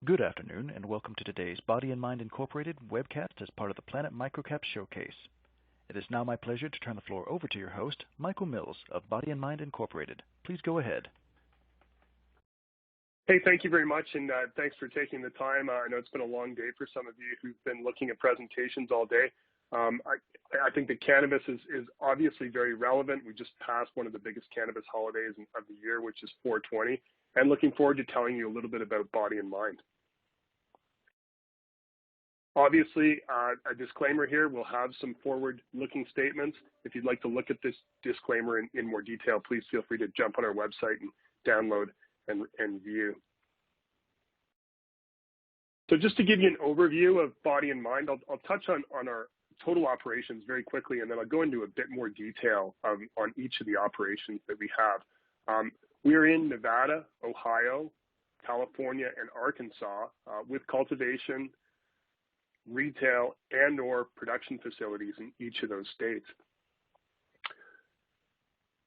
Good afternoon, and welcome to today's Body and Mind Incorporated webcast as part of the Planet MicroCap Showcase. It is now my pleasure to turn the floor over to your host, Michael Mills of Body and Mind Incorporated. Please go ahead. Hey, thank you very much, and thanks for taking the time. I know it's been a long day for some of you who've been looking at presentations all day. I think that cannabis is obviously very relevant. We just passed one of the biggest cannabis holidays of the year, which is 420, and looking forward to telling you a little bit about Body and Mind. Obviously, a disclaimer here, we'll have some forward-looking statements. If you'd like to look at this disclaimer in more detail, please feel free to jump on our website and download and view. So just to give you an overview of Body and Mind, I'll touch on our total operations very quickly, and then I'll go into a bit more detail on each of the operations that we have. We are in Nevada, Ohio, California, and Arkansas with cultivation, retail, and or production facilities in each of those states.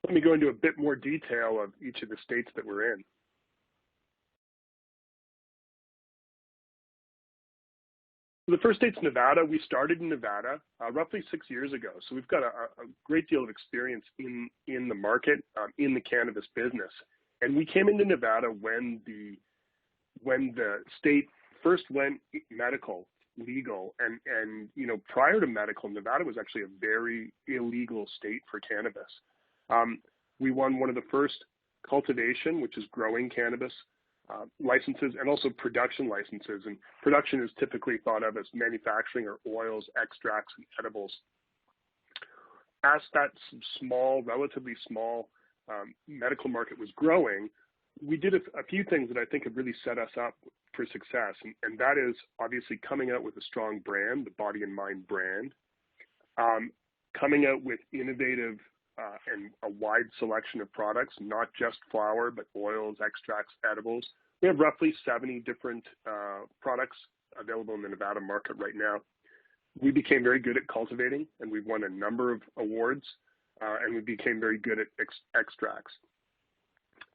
Let me go into a bit more detail of each of the states that we're in. The first state's Nevada. We started in Nevada roughly 6 years ago, so we've got a great deal of experience in the market, in the cannabis business. And we came into Nevada when the state first went medical, legal, and you know, prior to medical, Nevada was actually a very illegal state for cannabis. We won one of the first cultivation, which is growing cannabis, licenses, and also production licenses. And production is typically thought of as manufacturing or oils, extracts, and edibles. As that small, relatively small medical market was growing, we did a few things that I think have really set us up for success, and that is obviously coming out with a strong brand, the Body and Mind brand, coming out with innovative and a wide selection of products, not just flower, but oils, extracts, edibles. We have roughly 70 different products available in the Nevada market right now. We became very good at cultivating, and we've won a number of awards, and we became very good at extracts.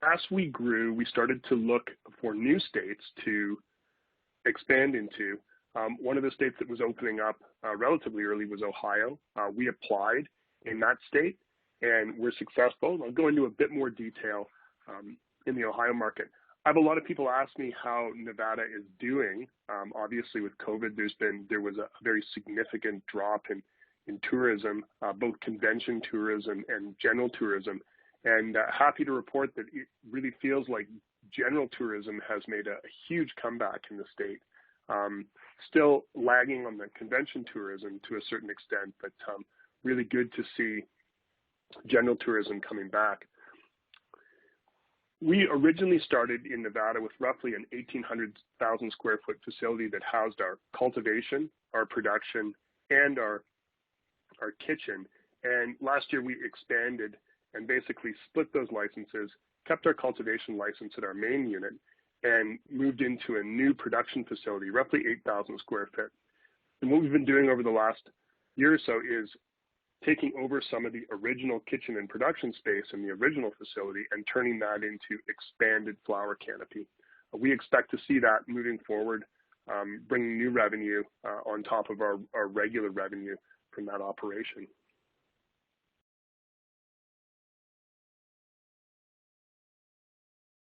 As we grew, we started to look for new states to expand into. One of the states that was opening up relatively early was Ohio. We applied in that state, and we're successful. I'll go into a bit more detail in the Ohio market. I have a lot of people ask me how Nevada is doing. Obviously, with COVID, there was a very significant drop in tourism, both convention tourism and general tourism. And happy to report that it really feels like general tourism has made a huge comeback in the state. Still lagging on the convention tourism to a certain extent, but really good to see general tourism coming back. We originally started in Nevada with roughly an 1,800,000 square foot facility that housed our cultivation, our production, and our kitchen. And last year we expanded and basically split those licenses, kept our cultivation license at our main unit, and moved into a new production facility, roughly 8,000 square feet. And what we've been doing over the last year or so is taking over some of the original kitchen and production space in the original facility and turning that into expanded flower canopy. We expect to see that moving forward, bringing new revenue on top of our regular revenue from that operation.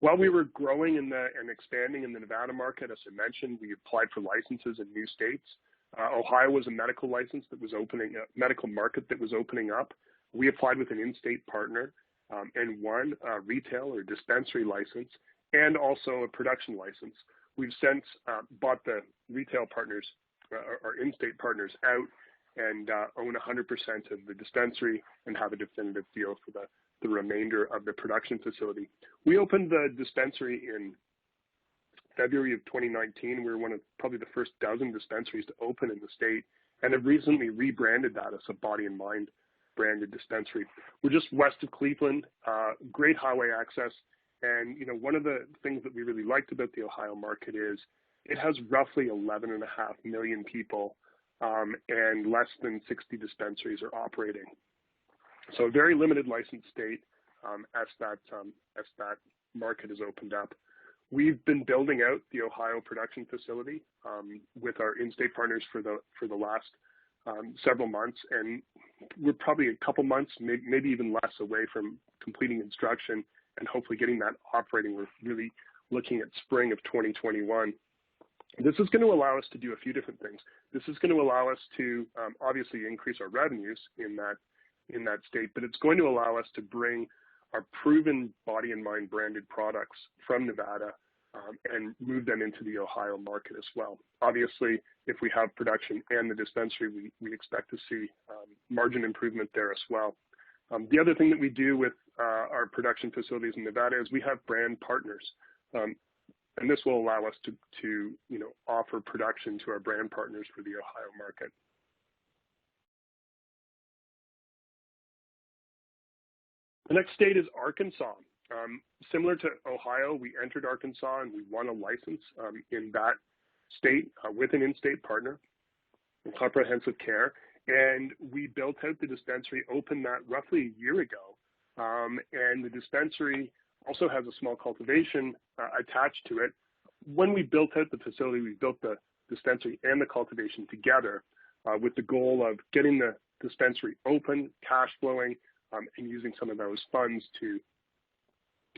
While we were growing and expanding in the Nevada market, as I mentioned, we applied for licenses in new states. Ohio was a medical license that was medical market that was opening up. We applied with an in-state partner and won a retail or dispensary license and also a production license. We've since bought the retail partners, our in-state partners out, and own 100% of the dispensary and have a definitive deal for the remainder of the production facility. We opened the dispensary in February of 2019. We were one of probably the first dozen dispensaries to open in the state and have recently rebranded that as a Body and Mind branded dispensary. We're just west of Cleveland, great highway access. And, you know, one of the things that we really liked about the Ohio market is it has roughly 11.5 million people and less than 60 dispensaries are operating. So a very limited license state as that market has opened up. We've been building out the Ohio production facility with our in-state partners for the last several months, and we're probably a couple months, maybe even less, away from completing construction and hopefully getting that operating. We're really looking at spring of 2021. This is going to allow us to do a few different things. This is going to allow us to obviously increase our revenues in that state, but it's going to allow us to bring our proven Body and Mind branded products from Nevada and move them into the Ohio market as well. Obviously, if we have production and the dispensary, we expect to see margin improvement there as well. The other thing that we do with our production facilities in Nevada is we have brand partners, and this will allow us to offer production to our brand partners for the Ohio market. The next state is Arkansas. Similar to Ohio, we entered Arkansas and we won a license in that state with an in-state partner in comprehensive care. And we built out the dispensary, opened that roughly a year ago. And the dispensary also has a small cultivation attached to it. When we built out the facility, we built the dispensary and the cultivation together with the goal of getting the dispensary open, cash flowing, and using some of those funds to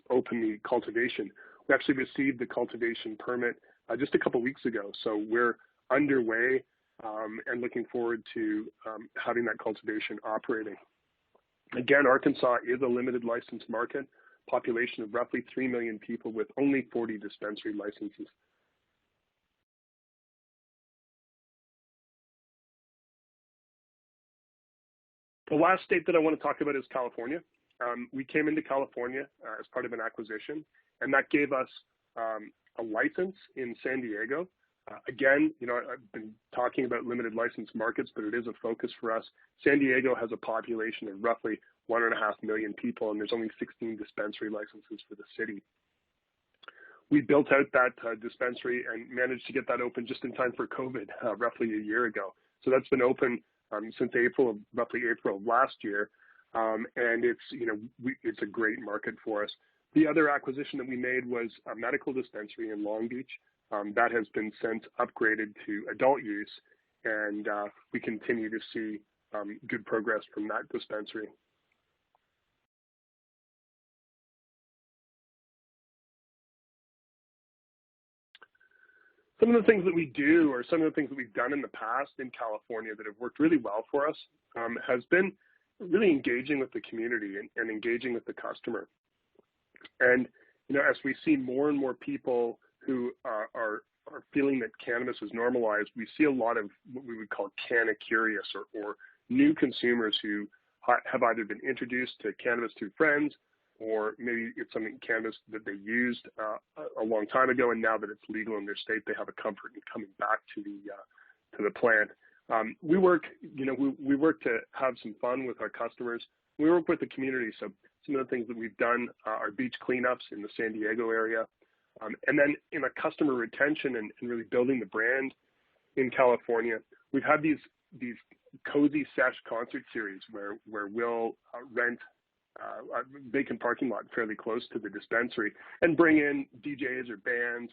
open the cultivation. We actually received the cultivation permit just a couple weeks ago, so we're underway and looking forward to having that cultivation operating. Again, Arkansas is a limited license market, population of roughly 3 million people with only 40 dispensary licenses. The last state that I want to talk about is California. We came into California as part of an acquisition, and that gave us a license in San Diego. Again, I've been talking about limited license markets, but it is a focus for us. San Diego has a population of roughly 1.5 million people, and there's only 16 dispensary licenses for the city. We built out that dispensary and managed to get that open just in time for COVID, roughly a year ago. So that's been open since roughly April of last year, and it's a great market for us. The other acquisition that we made was a medical dispensary in Long Beach. That has been since upgraded to adult use, and we continue to see good progress from that dispensary. Some of the things that we do, or some of the things that we've done in the past in California that have worked really well for us, has been really engaging with the community and engaging with the customer. And as we see more and more people who are feeling that cannabis is normalized, we see a lot of what we would call canna curious, or new consumers who have either been introduced to cannabis through friends, or maybe it's something cannabis that they used a long time ago, and now that it's legal in their state, they have a comfort in coming back to the plant. We work to have some fun with our customers. We work with the community. So some of the things that we've done are beach cleanups in the San Diego area, and then in a customer retention and really building the brand in California, we've had these cozy sesh concert series where we'll rent a vacant parking lot fairly close to the dispensary and bring in DJs or bands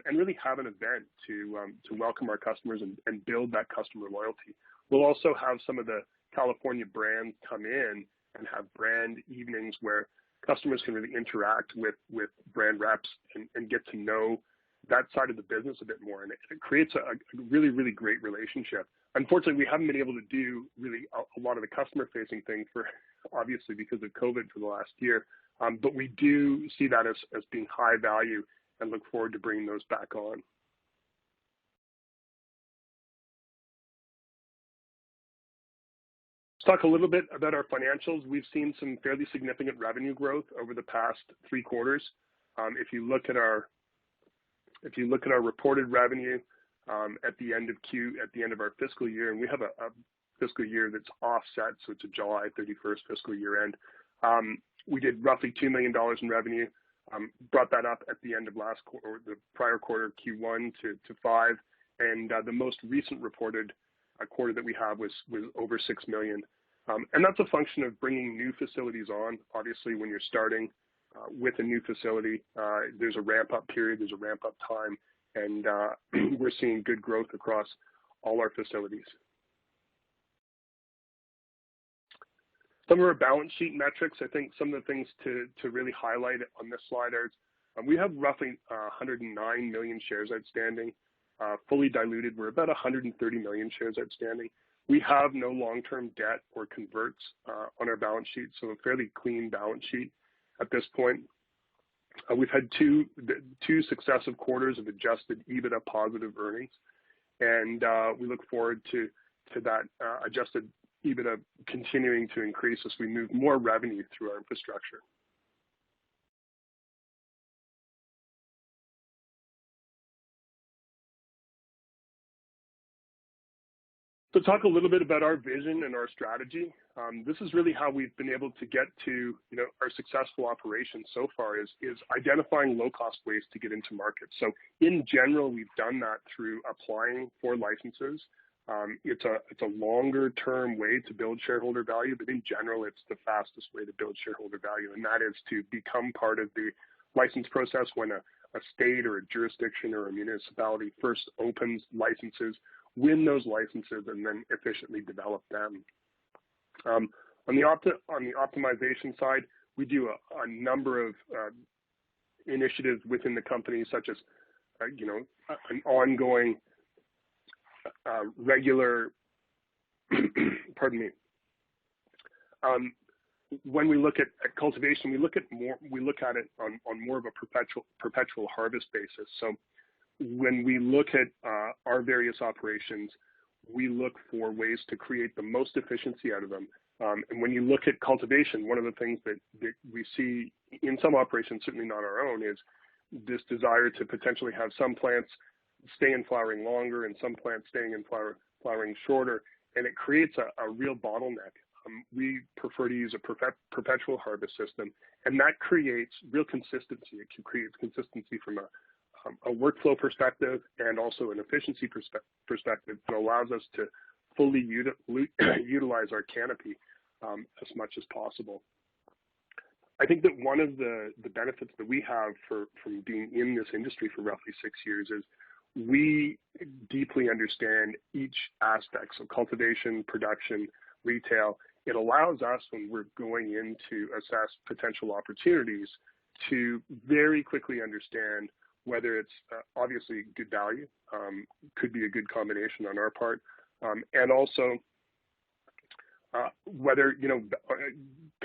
and really have an event to welcome our customers and build that customer loyalty. We'll also have some of the California brands come in and have brand evenings where customers can really interact with brand reps and get to know that side of the business a bit more. And it creates a really, really great relationship. Unfortunately, we haven't been able to do really a lot of the customer-facing things obviously because of COVID for the last year. But we do see that as being high value and look forward to bringing those back on. Let's talk a little bit about our financials. We've seen some fairly significant revenue growth over the past 3 quarters. If you look at our reported revenue at the end of our fiscal year, and we have a fiscal year that's offset, so it's a July 31st fiscal year end. We did roughly $2 million in revenue. Brought that up at the end of last quarter, or the prior quarter, Q1 to 5, and the most recent reported quarter that we have was over $6 million. And that's a function of bringing new facilities on. Obviously, when you're starting with a new facility. There's a ramp-up period, there's a ramp-up time, and we're seeing good growth across all our facilities. Some of our balance sheet metrics, I think some of the things to really highlight on this slide are we have roughly 109 million shares outstanding. Fully diluted, we're about 130 million shares outstanding. We have no long-term debt or converts on our balance sheet, so a fairly clean balance sheet at this point. We've had two successive quarters of adjusted EBITDA positive earnings, and we look forward to that adjusted EBITDA continuing to increase as we move more revenue through our infrastructure. So talk a little bit about our vision and our strategy. This is really how we've been able to get to our successful operations so far is identifying low-cost ways to get into markets. So in general, we've done that through applying for licenses. It's a longer-term way to build shareholder value, but in general, it's the fastest way to build shareholder value, and that is to become part of the license process when a state or a jurisdiction or a municipality first opens licenses, win those licenses, and then efficiently develop them. On the optimization side, we do a number of initiatives within the company, such as an ongoing regular pardon me. When we look at cultivation, we look at it on more of a perpetual harvest basis. So when we look at our various operations, we look for ways to create the most efficiency out of them. And when you look at cultivation, one of the things that we see in some operations, certainly not our own, is this desire to potentially have some plants stay in flowering longer and some plants staying in flowering shorter, and it creates a real bottleneck. We prefer to use a perpetual harvest system, and that creates real consistency. It can create consistency from a workflow perspective and also an efficiency perspective that allows us to fully utilize our canopy as much as possible. I think that one of the benefits that we have from being in this industry for roughly 6 years is we deeply understand each aspect, so cultivation, production, retail. It allows us, when we're going in to assess potential opportunities, to very quickly understand whether it's obviously good value, could be a good combination on our part, and also whether,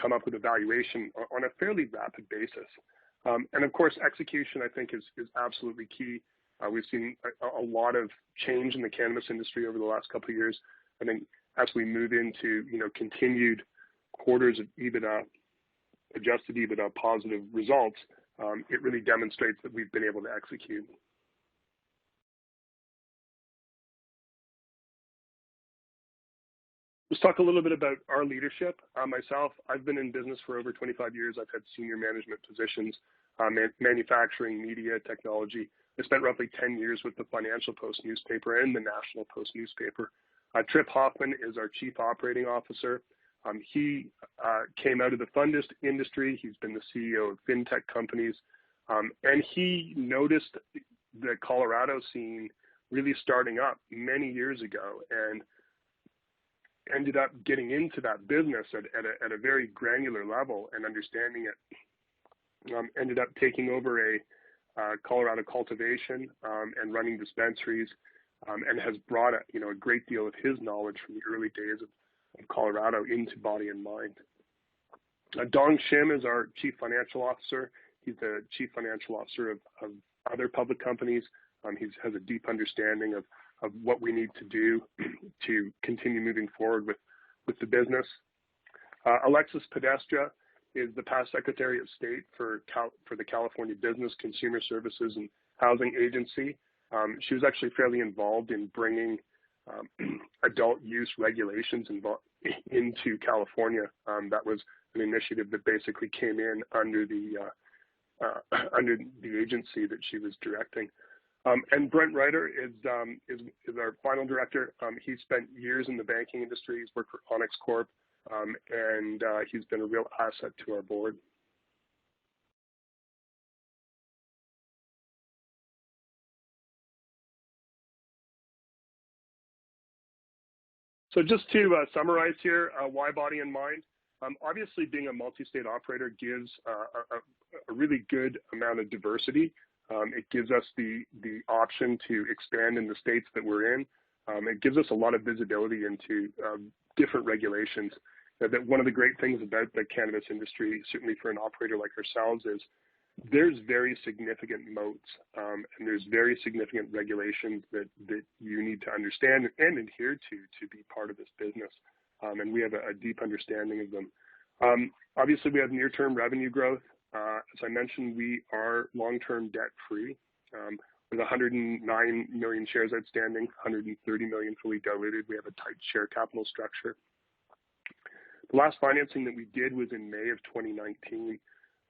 come up with a valuation on a fairly rapid basis. And of course, execution, I think, is absolutely key. We've seen a lot of change in the cannabis industry over the last couple of years. I think as we move into, continued quarters of EBITDA, adjusted EBITDA positive results, it really demonstrates that we've been able to execute. Let's talk a little bit about our leadership. Myself, I've been in business for over 25 years. I've had senior management positions, manufacturing, media, technology. I spent roughly 10 years with the Financial Post newspaper and the National Post newspaper. Trip Hoffman is our Chief Operating Officer. He came out of the fund industry. He's been the CEO of fintech companies. And he noticed the Colorado scene really starting up many years ago and ended up getting into that business at a very granular level and understanding it. Ended up taking over a Colorado cultivation and running dispensaries, and has brought a great deal of his knowledge from the early days of Colorado into Body and Mind. Dong Shim is our Chief Financial Officer. He's the Chief Financial Officer of other public companies. He has a deep understanding of what we need to do to continue moving forward with the business. Alexis Pedestra is the past Secretary of State for the California Business, Consumer Services, and Housing Agency. She was actually fairly involved in bringing adult use regulations into California. That was an initiative that basically came in under the agency that she was directing. And Brent Ryder is our final director. He spent years in the banking industry. He's worked for Onyx Corp, and he's been a real asset to our board. So just to summarize here, why Body and Mind? Obviously, being a multi-state operator gives a really good amount of diversity. It gives us the option to expand in the states that we're in. It gives us a lot of visibility into different regulations. That one of the great things about the cannabis industry, certainly for an operator like ourselves, is there's very significant moats and there's very significant regulations that you need to understand and adhere to be part of this business. And we have a deep understanding of them. Obviously, we have near-term revenue growth. As I mentioned, we are long-term debt-free with 109 million shares outstanding, 130 million fully diluted. We have a tight share capital structure. The last financing that we did was in May of 2019.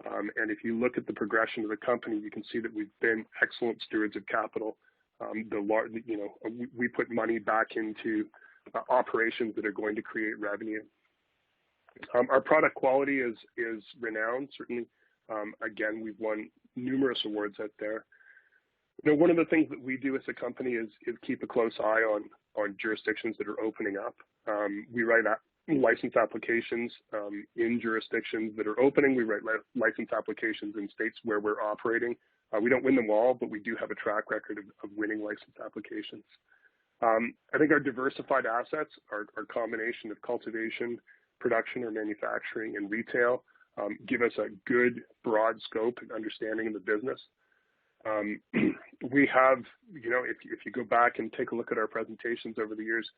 And if you look at the progression of the company, you can see that we've been excellent stewards of capital. We put money back into operations that are going to create revenue. Our product quality is renowned, certainly. Again, we've won numerous awards out there. One of the things that we do as a company is keep a close eye on jurisdictions that are opening up. We write license applications in jurisdictions that are opening. We write license applications in states where we're operating. We don't win them all, but we do have a track record of winning license applications. I think our diversified assets, our combination of cultivation, production or manufacturing, and retail give us a good broad scope and understanding of the business. We have, if you go back and take a look at our presentations over the years,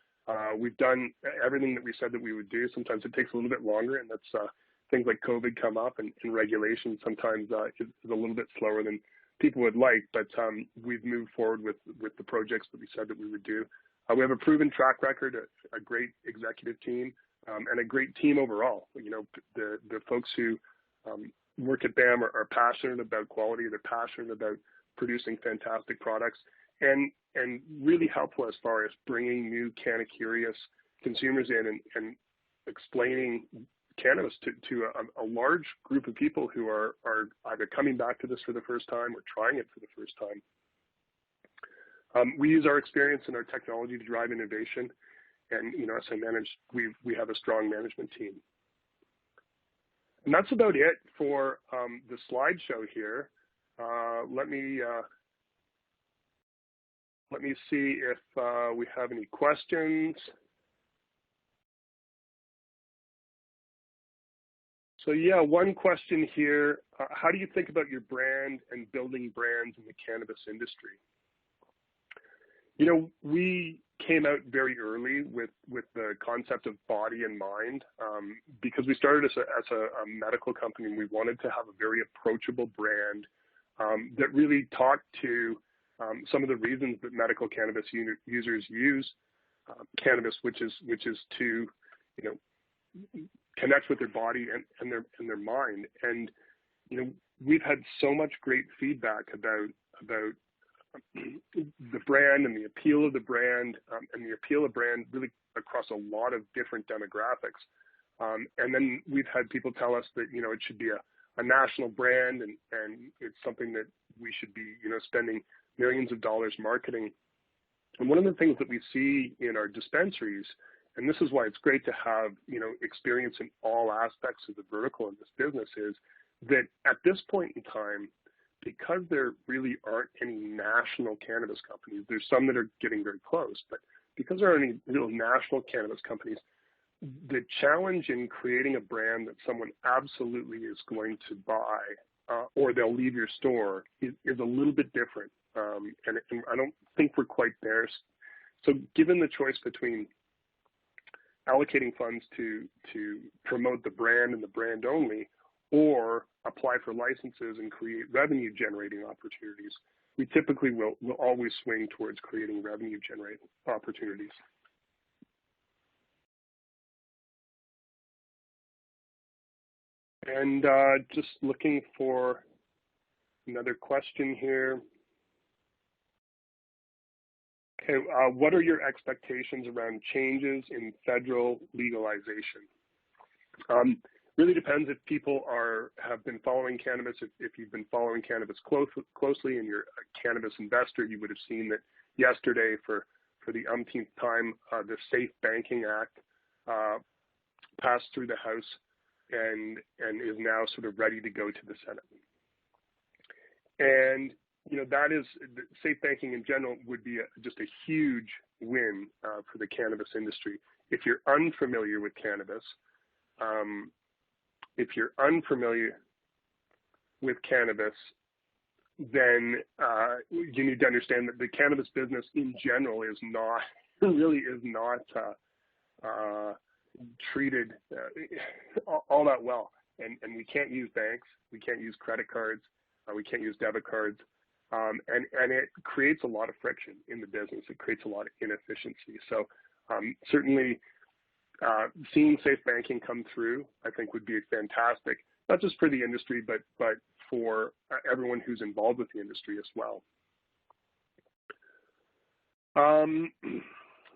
we've done everything that we said that we would do. Sometimes it takes a little bit longer, and that's things like COVID come up and regulation sometimes is a little bit slower than people would like, but we've moved forward with the projects that we said that we would do. We have a proven track record, a great executive team, and a great team overall. The folks who work at BAMM are passionate about quality. They're passionate about producing fantastic products and really helpful as far as bringing new canna-curious consumers in and explaining cannabis to a large group of people who are either coming back to this for the first time or trying it for the first time. We use our experience and our technology to drive innovation. And, as I manage, we have a strong management team. And that's about it for the slideshow here. Let me see if we have any questions. So yeah, one question here. How do you think about your brand and building brands in the cannabis industry? We came out very early with the concept of Body and Mind because we started as a medical company, and we wanted to have a very approachable brand that really talked to some of the reasons that medical cannabis users use cannabis, which is to connect with their body and their mind. And we've had so much great feedback about the brand and the appeal of the brand and the appeal of brand really across a lot of different demographics. And then we've had people tell us that, it should be a national brand and it's something that we should be, spending millions of dollars marketing. And one of the things that we see in our dispensaries, and this is why it's great to have, experience in all aspects of the vertical in this business, is that at this point in time, because there really aren't any national cannabis companies, there's some that are getting very close, but because there aren't any real national cannabis companies, the challenge in creating a brand that someone absolutely is going to buy or they'll leave your store is a little bit different. And I don't think we're quite there. So given the choice between allocating funds to promote the brand and the brand only, or apply for licenses and create revenue generating opportunities, we typically will always swing towards creating revenue generating opportunities. And just looking for another question here. Okay, what are your expectations around changes in federal legalization? Really depends if people have been following cannabis. If you've been following cannabis closely and you're a cannabis investor, you would have seen that yesterday for for the umpteenth time, the Safe Banking Act passed through the House and is now sort of ready to go to the Senate. And that is, safe banking in general would be just a huge win for the cannabis industry. If you're unfamiliar with cannabis, then you need to understand that the cannabis business in general is not treated all that well. And we can't use banks, we can't use credit cards, we can't use debit cards, and it creates a lot of friction in the business. It creates a lot of inefficiency. So certainly seeing safe banking come through, I think, would be fantastic, not just for the industry, but for everyone who's involved with the industry as well.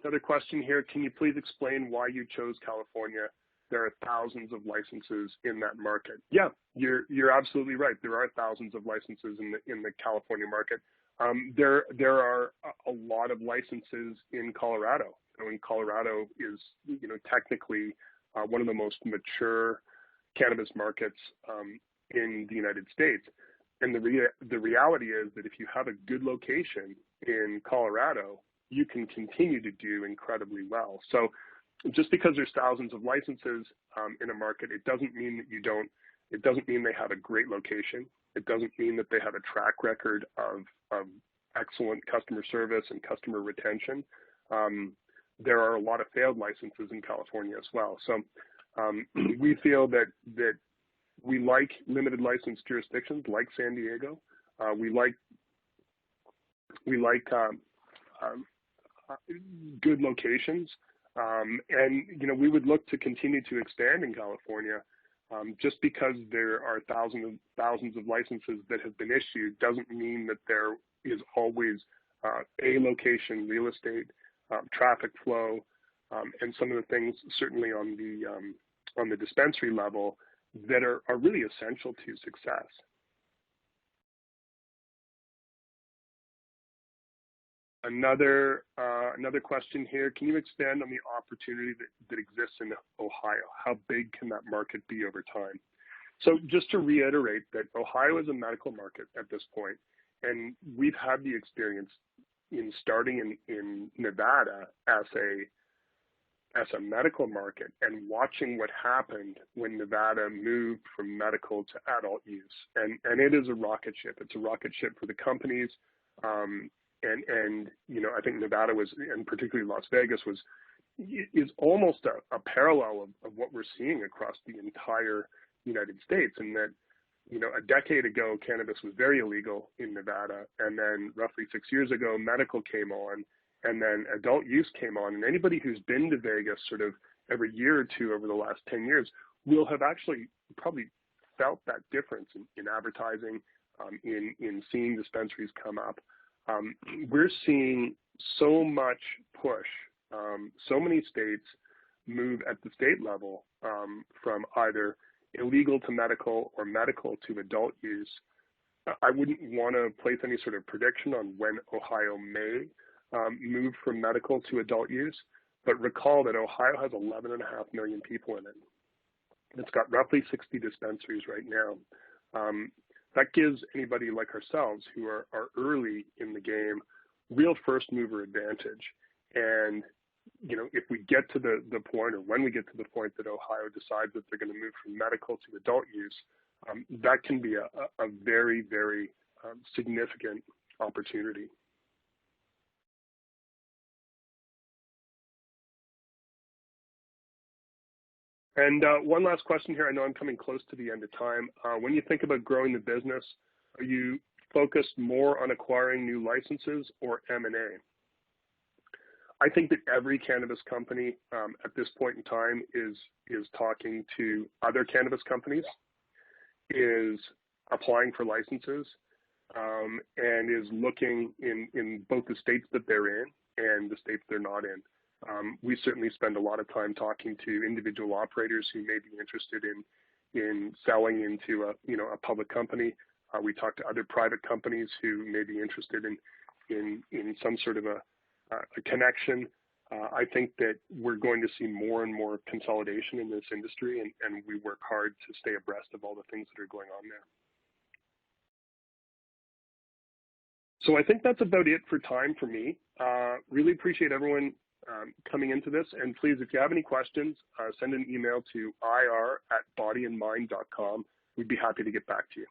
Another question here, can you please explain why you chose California? There are thousands of licenses in that market. Yeah, you're absolutely right. There are thousands of licenses in the California market. There are a lot of licenses in Colorado. Colorado is, technically one of the most mature cannabis markets in the United States. And the reality is that if you have a good location in Colorado, you can continue to do incredibly well. So just because there's thousands of licenses in a market, it doesn't mean that it doesn't mean they have a great location. It doesn't mean that they have a track record of excellent customer service and customer retention. There are a lot of failed licenses in California as well. So we feel that we like limited license jurisdictions like San Diego. We like good locations. And, we would look to continue to expand in California. Just because there are thousands of licenses that have been issued doesn't mean that there is always a location, real estate, traffic flow, and some of the things certainly on the dispensary level that are really essential to success. Another question here, can you expand on the opportunity that exists in Ohio? How big can that market be over time? So just to reiterate that Ohio is a medical market at this point, and we've had the experience in starting in Nevada as a medical market and watching what happened when Nevada moved from medical to adult use. And it is a rocket ship. It's a rocket ship for the companies. And I think Nevada was, and particularly Las Vegas is almost a parallel of what we're seeing across the entire United States, in that, a decade ago, cannabis was very illegal in Nevada, and then roughly 6 years ago, medical came on, and then adult use came on. And anybody who's been to Vegas sort of every year or two over the last 10 years will have actually probably felt that difference in advertising, in seeing dispensaries come up. We're seeing so much push, so many states move at the state level from either illegal to medical or medical to adult use. I wouldn't want to place any sort of prediction on when Ohio may move from medical to adult use, but recall that Ohio has 11.5 million people in it. It's got roughly 60 dispensaries right now. That gives anybody like ourselves who are early in the game real first mover advantage. And, if we get to the point, or when we get to the point that Ohio decides that they're going to move from medical to adult use, that can be a very, very significant opportunity. And one last question here. I know I'm coming close to the end of time. When you think about growing the business, are you focused more on acquiring new licenses or M&A? I think that every cannabis company at this point in time is talking to other cannabis companies, is applying for licenses, and is looking in both the states that they're in and the states they're not in. We certainly spend a lot of time talking to individual operators who may be interested in selling into a public company. We talk to other private companies who may be interested in some sort of a a connection. I think that we're going to see more and more consolidation in this industry, and we work hard to stay abreast of all the things that are going on there. So I think that's about it for time for me. Really appreciate everyone coming into this, and please, if you have any questions, send an email to ir@bodyandmind.com. We'd be happy to get back to you.